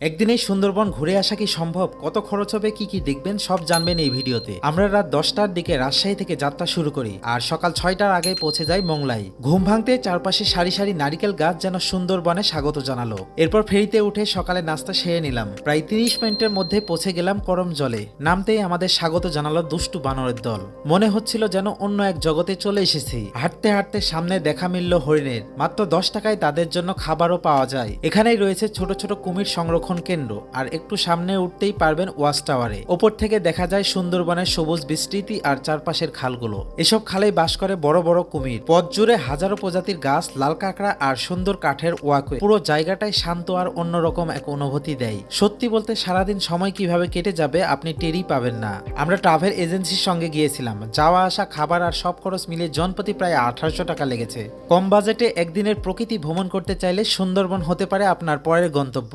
একদিনেই সুন্দরবন ঘুরে আসা কি সম্ভব? কত খরচ হবে, কি কি দেখবেন সব জানবেন এই ভিডিওতে। আমরা রাত 10টার দিকে রাজশাহী থেকে যাত্রা শুরু করি আর সকাল 6টার আগে পৌঁছে যাই মোংলাই। ঘুম ভাঙতে চারপাশে সারি সারি নারিকেল গাছ যেন সুন্দরবনে স্বাগত জানালো। এরপর ফেরিতে উঠে সকালে নাস্তা সেরে নিলাম। প্রায় 30 মিনিটের মধ্যে পৌঁছে গেলাম করম জলে। নামতেই আমাদের স্বাগত জানালো দুষ্টু বানরের দল। মনে হচ্ছিল যেন অন্য এক জগতে চলে এসেছি। হাঁটতে হাঁটতে সামনে দেখা মিলল হরিণের। মাত্র 10 টাকায় তাদের জন্য খাবারও পাওয়া যায়। এখানেই রয়েছে ছোট ছোট কুমির সংরক্ষণ কেন্দ্র, আর একটু সামনে উঠতেই পারবেন ওয়াচ টাওয়ারে। ওপর থেকে দেখা যায় সুন্দরবনের সবুজ বিস্তৃতি আর চারপাশের খালগুলো। এসব খালেই বাস করে বড় বড় কুমির। পথ জুড়ে হাজারো প্রজাতির গাছ, লাল কাঁকড়া আর সুন্দর কাঠের ওয়াকওয়ে। পুরো জায়গাটাই শান্ত আর অন্যরকম এক অনুভূতি দেয়। সত্যি বলতে সারাদিন সময় কিভাবে কেটে যাবে আপনি টেরই পাবেন না। আমরা ট্রাভেল এজেন্সির সঙ্গে গিয়েছিলাম। যাওয়া আসা, খাবার আর সব খরচ মিলে জনপ্রতি প্রায় 1800 টাকা লেগেছে। কম বাজেটে একদিনের প্রকৃতি ভ্রমণ করতে চাইলে সুন্দরবন হতে পারে আপনার পরের গন্তব্য।